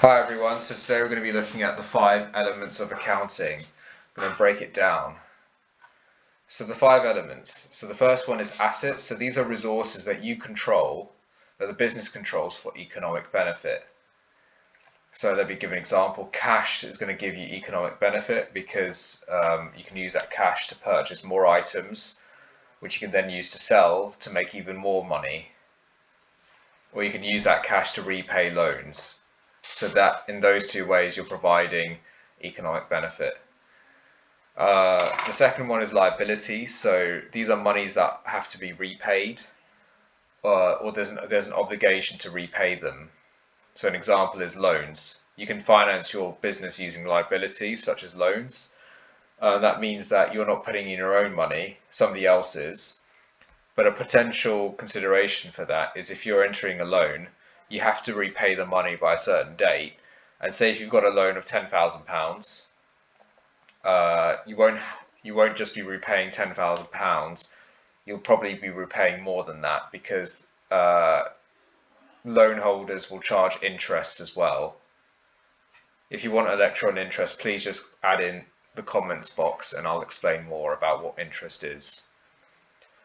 Hi everyone, so today we're going to be looking at the 5 elements of accounting. I'm going to break it down. So the 5 elements. So the first one is assets. So these are resources that you control, that the business controls for economic benefit. So let me give an example. Cash is going to give you economic benefit because you can use that cash to purchase more items, which you can then use to sell to make even more money. Or you can use that cash to repay loans. So that in those two ways you're providing economic benefit. The second one is liabilities. So these are monies that have to be repaid, or there's an obligation to repay them. So an example is loans. You can finance your business using liabilities such as loans. That means that you're not putting in your own money, somebody else's. But a potential consideration for that is if you're entering a loan, you have to repay the money by a certain date. And say if you've got a loan of £10,000, you won't just be repaying £10,000. You'll probably be repaying more than that because loan holders will charge interest as well. If you want a lecture on interest, please just add in the comments box and I'll explain more about what interest is.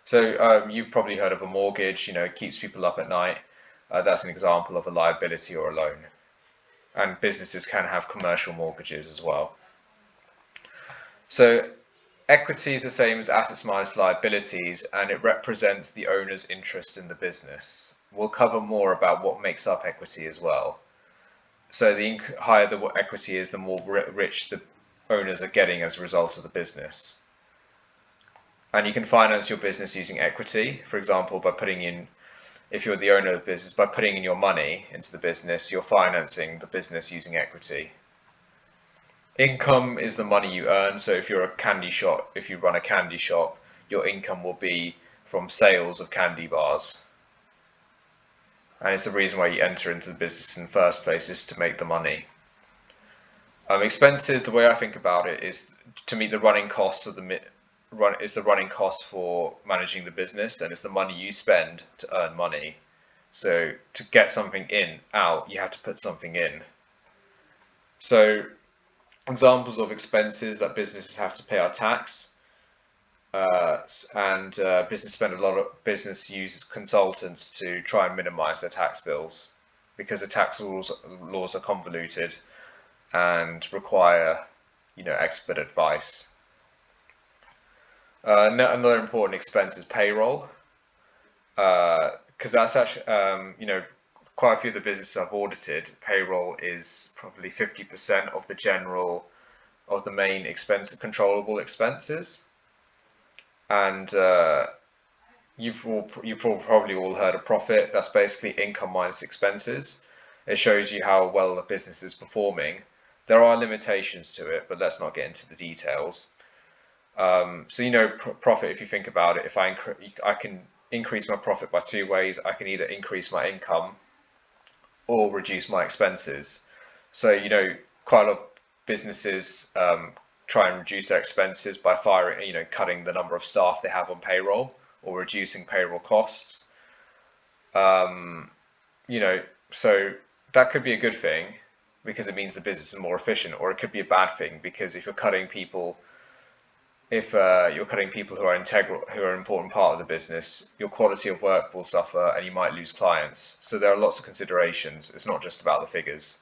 So you've probably heard of a mortgage, it keeps people up at night. That's an example of a liability or a loan. And businesses can have commercial mortgages as well. So equity is the same as assets minus liabilities, and it represents the owner's interest in the business. We'll cover more about what makes up equity as well. So the higher the equity is, the more rich the owners are getting as a result of the business. And you can finance your business using equity, for example, by putting in, if you're the owner of the business, by putting in your money into the business, you're financing the business using equity. Income is the money you earn. So if you're a candy shop, if you run a candy shop, your income will be from sales of candy bars. And it's the reason why you enter into the business in the first place, is to make the money. Expenses, the way I think about it, is to meet the running costs of the running costs for managing the business, and it's the money you spend to earn money. So to get something out, you have to put something in. So examples of expenses that businesses have to pay are tax, and business uses consultants to try and minimize their tax bills because the tax laws are convoluted and require, expert advice. Another important expense is payroll, because that's actually, quite a few of the businesses I've audited, payroll is probably 50% of the main controllable expenses. And you've probably all heard of profit. That's basically income minus expenses. It shows you how well the business is performing. There are limitations to it, but let's not get into the details. So profit, if you think about it, if I can increase my profit by 2 ways. I can either increase my income or reduce my expenses. So quite a lot of businesses try and reduce their expenses by cutting the number of staff they have on payroll or reducing payroll costs. So that could be a good thing because it means the business is more efficient, or it could be a bad thing because if you're cutting people who are integral, who are an important part of the business, your quality of work will suffer and you might lose clients. So there are lots of considerations. It's not just about the figures,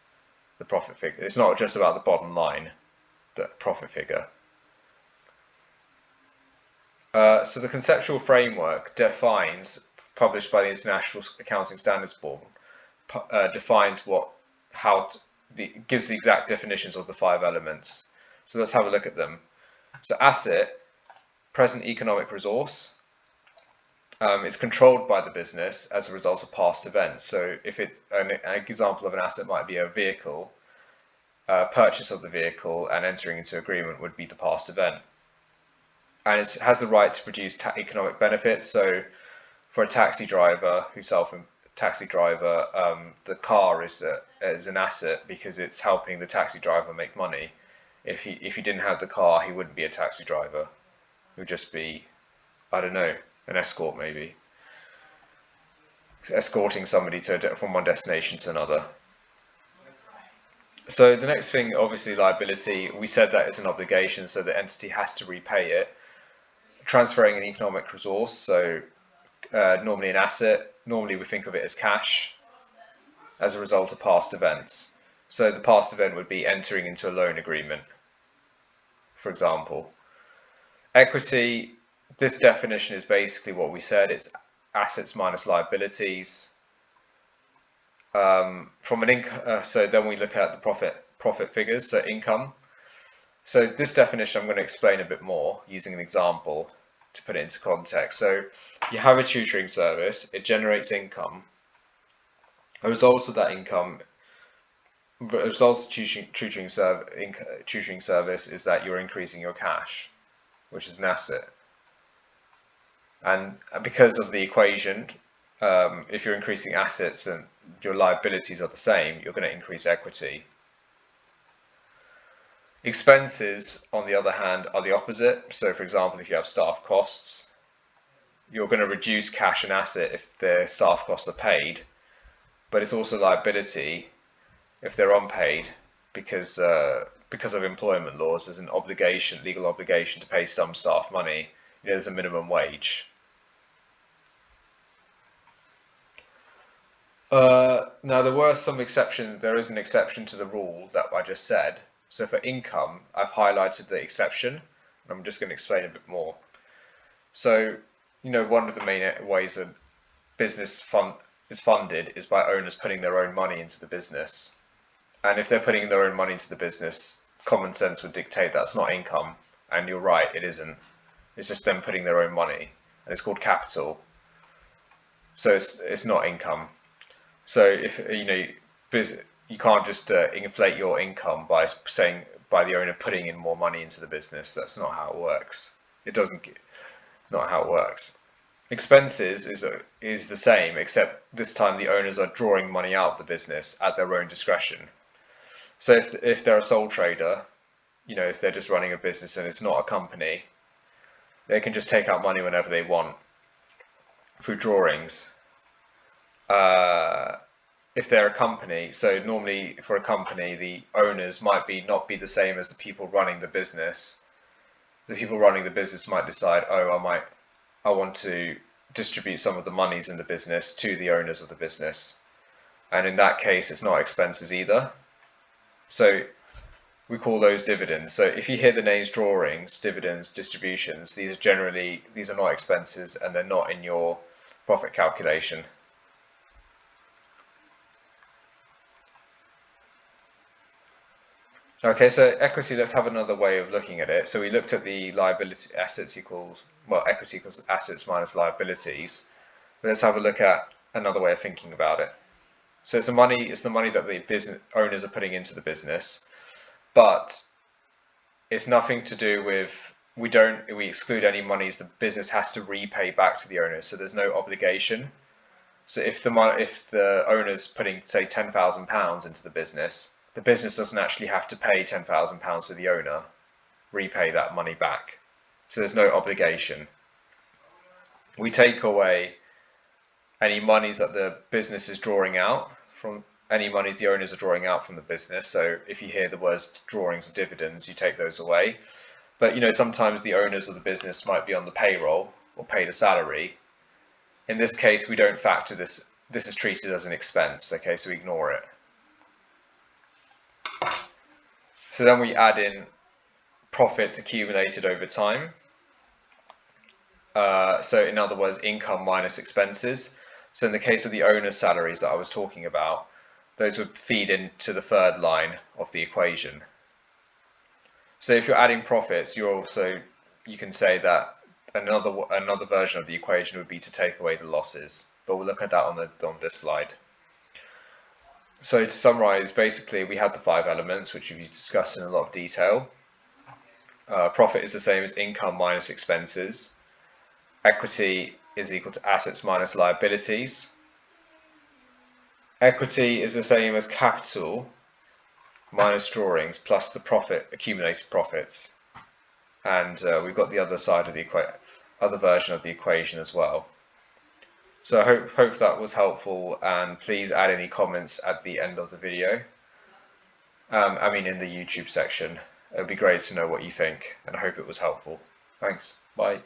the profit figure. It's not just about the bottom line, the profit figure. So the Conceptual Framework published by the International Accounting Standards Board, defines gives the exact definitions of the 5 elements. So let's have a look at them. So asset, present economic resource, it's controlled by the business as a result of past events. So an example of an asset might be a vehicle, purchase of the vehicle and entering into agreement would be the past event. And it has the right to produce economic benefits. So for a taxi driver the car is an asset because it's helping the taxi driver make money. If he didn't have the car, he wouldn't be a taxi driver. He would just be, I don't know, an escort maybe, escorting somebody from one destination to another. So the next thing, obviously liability, we said that is an obligation, so the entity has to repay it. Transferring an economic resource, so normally an asset, normally we think of it as cash as a result of past events. So the past event would be entering into a loan agreement, for example. Equity, this definition is basically what we said, it's assets minus liabilities. From an income, so then we look at the profit figures, so income. So this definition I'm going to explain a bit more using an example to put it into context. So you have a tutoring service, it generates income. A result of that income, a result of tutoring service is that you're increasing your cash, which is an asset. And because of the equation, if you're increasing assets and your liabilities are the same, you're going to increase equity. Expenses, on the other hand, are the opposite. So for example, if you have staff costs, you're going to reduce cash and asset if the staff costs are paid, but it's also liability if they're unpaid because of employment laws. There's an obligation, legal obligation to pay some staff money. There's a minimum wage. Now there were some exceptions. There is an exception to the rule that I just said. So for income, I've highlighted the exception, and I'm just going to explain a bit more. So, one of the main ways a business is funded is by owners putting their own money into the business. And if they're putting their own money into the business, common sense would dictate that's not income. And you're right, it isn't. It's just them putting their own money, and it's called capital. So it's not income. So if you can't just inflate your income by saying by the owner putting in more money into the business. That's not how it works. It doesn't. Not how it works. Expenses is the same, except this time the owners are drawing money out of the business at their own discretion. So if they're a sole trader, if they're just running a business and it's not a company, they can just take out money whenever they want through drawings. If they're a company, so normally for a company, the owners might not be the same as the people running the business. The people running the business might decide, I want to distribute some of the monies in the business to the owners of the business. And in that case, it's not expenses either. So we call those dividends. So if you hear the names drawings, dividends, distributions, these are not expenses and they're not in your profit calculation. Okay, so equity, let's have another way of looking at it. So we looked at the liability equity equals assets minus liabilities. But let's have a look at another way of thinking about it. So it's the money that the business owners are putting into the business, but it's nothing to do with, we exclude any monies the business has to repay back to the owners. So there's no obligation. So if the owner's putting, say, £10,000 into the business doesn't actually have to pay £10,000 to the owner, repay that money back. So there's no obligation. We take away any monies that the business is drawing out from, any monies the owners are drawing out from the business. So if you hear the words drawings of dividends, you take those away. But sometimes the owners of the business might be on the payroll or paid a salary. In this case, we don't factor this. This is treated as an expense. Okay, so we ignore it. So then we add in profits accumulated over time. So in other words, income minus expenses. So in the case of the owner's salaries that I was talking about, those would feed into the third line of the equation. So if you're adding profits, you can say that another version of the equation would be to take away the losses. But we'll look at that on this slide. So to summarize, basically we have the 5 elements which we've discussed in a lot of detail. Profit is the same as income minus expenses. Equity is equal to assets minus liabilities. Equity is the same as capital minus drawings plus the accumulated profits. And we've got the other side of the other version of the equation as well. So I hope that was helpful, and please add any comments at the end of the video. in the YouTube section. It would be great to know what you think, and I hope it was helpful. Thanks. Bye.